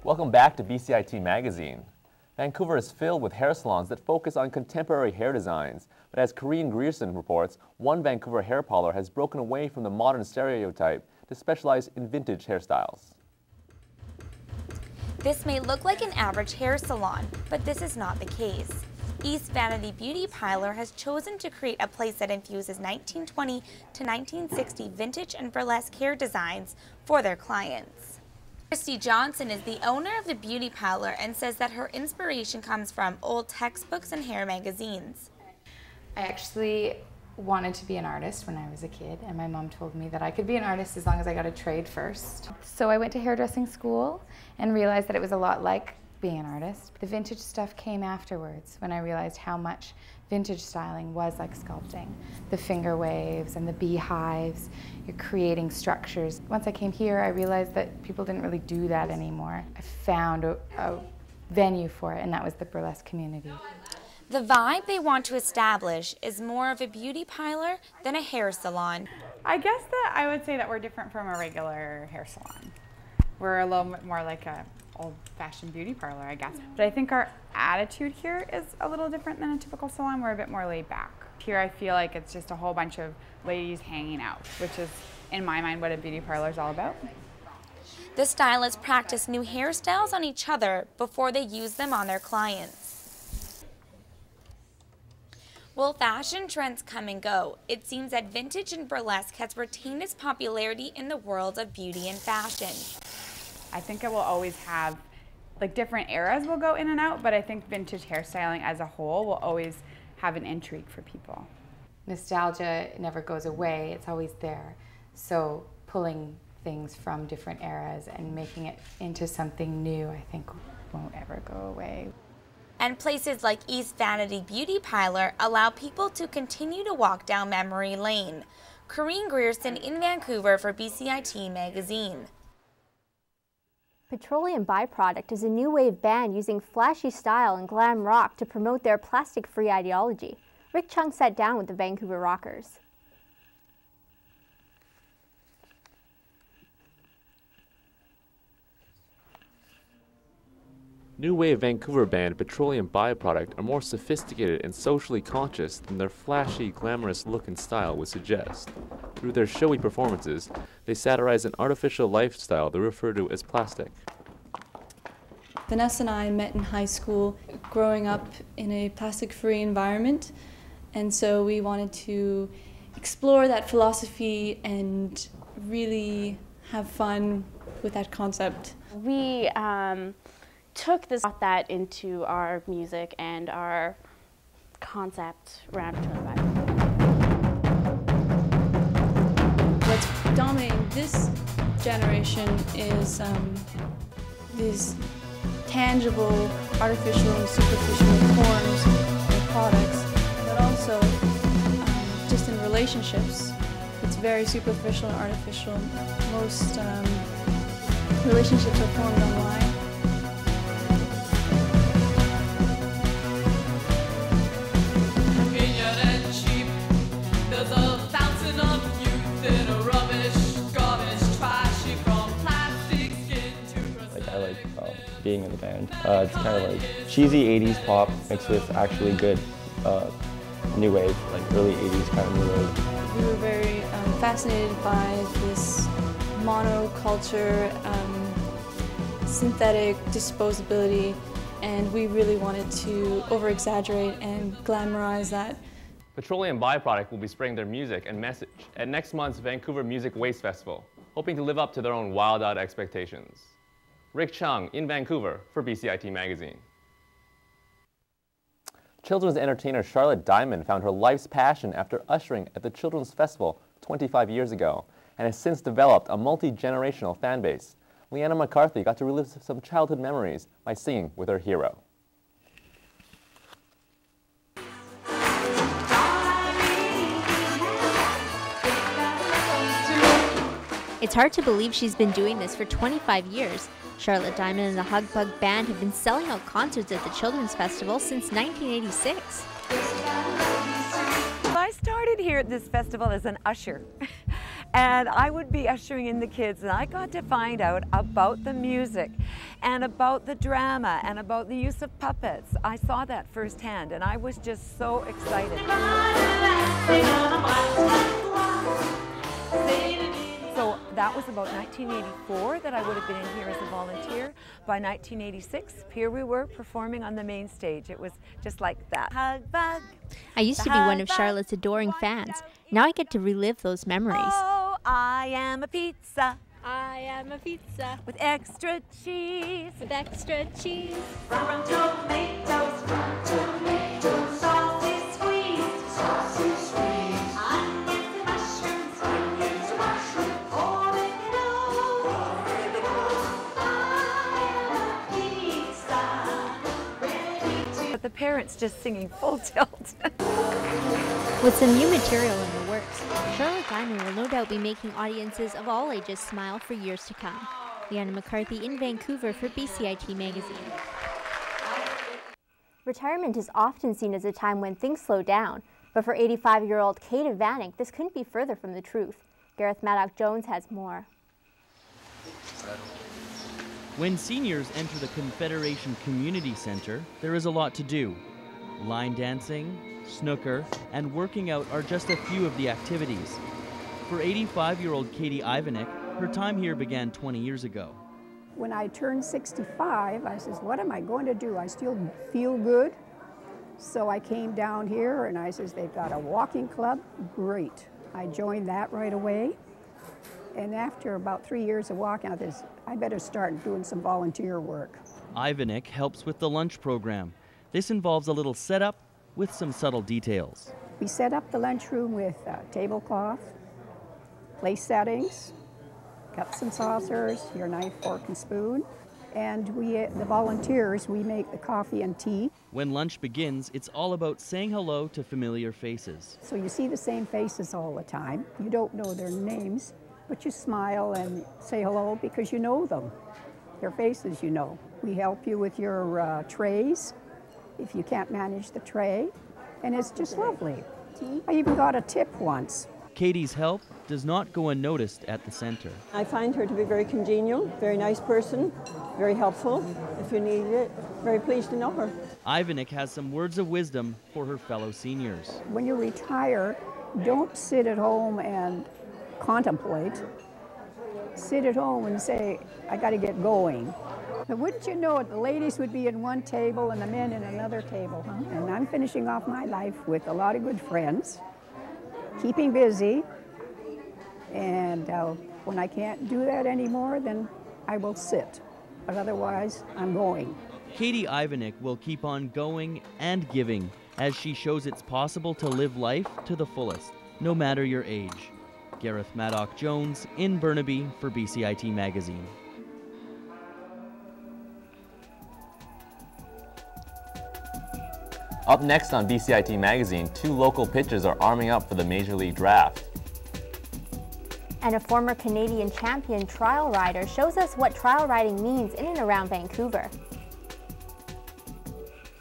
Welcome back to BCIT Magazine. Vancouver is filled with hair salons that focus on contemporary hair designs. But as Corinne Grierson reports, one Vancouver hair parlor has broken away from the modern stereotype to specialize in vintage hairstyles. This may look like an average hair salon, but this is not the case. East Vanity Beauty Parlor has chosen to create a place that infuses 1920 to 1960 vintage and burlesque hair designs for their clients. Christy Johnson is the owner of the beauty parlor and says that her inspiration comes from old textbooks and hair magazines. I actually wanted to be an artist when I was a kid, and my mom told me that I could be an artist as long as I got a trade first. So I went to hairdressing school and realized that it was a lot like being an artist. The vintage stuff came afterwards when I realized how much vintage styling was like sculpting. The finger waves and the beehives, you're creating structures. Once I came here, I realized that people didn't really do that anymore. I found a venue for it, and that was the burlesque community. The vibe they want to establish is more of a beauty parlor than a hair salon. I guess that I would say that we're different from a regular hair salon. We're a little bit more like a old-fashioned beauty parlor, I guess. But I think our attitude here is a little different than a typical salon. We're a bit more laid back. Here I feel like it's just a whole bunch of ladies hanging out, which is, in my mind, what a beauty parlor is all about. The stylists practice new hairstyles on each other before they use them on their clients. While fashion trends come and go, it seems that vintage and burlesque has retained its popularity in the world of beauty and fashion. I think it will always have, like, different eras will go in and out, but I think vintage hairstyling as a whole will always have an intrigue for people. Nostalgia never goes away, it's always there. So pulling things from different eras and making it into something new, I think, won't ever go away. And places like East Vanity Beauty Parlor allow people to continue to walk down memory lane. Corinne Grierson in Vancouver for BCIT Magazine. Petroleum By-Product is a new wave band using flashy style and glam rock to promote their plastic-free ideology. Chung sat down with the Vancouver rockers. New wave Vancouver band Petroleum By-Product are more sophisticated and socially conscious than their flashy, glamorous look and style would suggest. Through their showy performances, they satirize an artificial lifestyle they refer to as plastic. Vanessa and I met in high school, growing up in a plastic-free environment, and so we wanted to explore that philosophy and really have fun with that concept. We took that into our music and our concept around Petroleum By-Product. What's dominating this generation is these tangible, artificial and superficial forms and products, but also just in relationships. It's very superficial and artificial. Most relationships are formed online. Being in the band. It's kind of like cheesy 80s pop mixed with actually good new wave, like early 80s kind of new wave. We were very fascinated by this monoculture, synthetic disposability, and we really wanted to over-exaggerate and glamorize that. Petroleum By-Product will be spreading their music and message at next month's Vancouver Music Waste Festival, hoping to live up to their own wild-eyed expectations. Chung in Vancouver for BCIT Magazine. Children's entertainer Charlotte Diamond found her life's passion after ushering at the Children's Festival 25 years ago and has since developed a multi-generational fan base. Leanna McCarthy got to relive some childhood memories by singing with her hero. It's hard to believe she's been doing this for 25 years. Charlotte Diamond and the Hug Bug Band have been selling out concerts at the Children's Festival since 1986. I started here at this festival as an usher. And I would be ushering in the kids, and I got to find out about the music and about the drama and about the use of puppets. I saw that firsthand, and I was just so excited. So that was about 1984 that I would have been in here as a volunteer. By 1986, here we were performing on the main stage. It was just like that. Hug bug. I used to be one of Charlotte's adoring fans. Now I get to relive those memories. Oh, I am a pizza. I am a pizza With extra cheese. with extra cheese. From tomatoes, saucy squeeze, onions and mushrooms, but the parents just singing full tilt. With some new material in the works, Charlotte Diamond will no doubt be making audiences of all ages smile for years to come. Leanna McCarthy in Vancouver for BCIT Magazine. Retirement is often seen as a time when things slow down, but for 85-year-old Katie Vanek, this couldn't be further from the truth. Gareth Madoc-Jones has more. When seniors enter the Confederation Community Centre, there is a lot to do. Line dancing, snooker, and working out are just a few of the activities. For 85-year-old Katie Ivanek, her time here began 20 years ago. When I turned 65, I says, what am I going to do? I still feel good. So I came down here and I says, they've got a walking club. Great. I joined that right away. And after about 3 years of walking, I says, I better start doing some volunteer work. Ivanek helps with the lunch program. This involves a little setup with some subtle details. We set up the lunchroom with tablecloth, place settings, cups and saucers, your knife, fork, and spoon. And the volunteers, we make the coffee and tea. When lunch begins, it's all about saying hello to familiar faces. So you see the same faces all the time. You don't know their names, but you smile and say hello because you know them. Their faces you know. We help you with your trays if you can't manage the tray, and it's just lovely. I even got a tip once. Katie's help does not go unnoticed at the centre. I find her to be very congenial, very nice person, very helpful if you need it. Very pleased to know her. Ivanek has some words of wisdom for her fellow seniors. When you retire, don't sit at home and contemplate. Sit at home and say, I got to get going. But wouldn't you know it, the ladies would be in one table and the men in another table, huh? And I'm finishing off my life with a lot of good friends, keeping busy, and when I can't do that anymore, then I will sit. But otherwise, I'm going. Katie Ivanek will keep on going and giving as she shows it's possible to live life to the fullest, no matter your age. Gareth Madoc-Jones in Burnaby for BCIT Magazine. Up next on BCIT Magazine, 2 local pitchers are arming up for the Major League Draft. And a former Canadian champion trial rider shows us what trial riding means in and around Vancouver.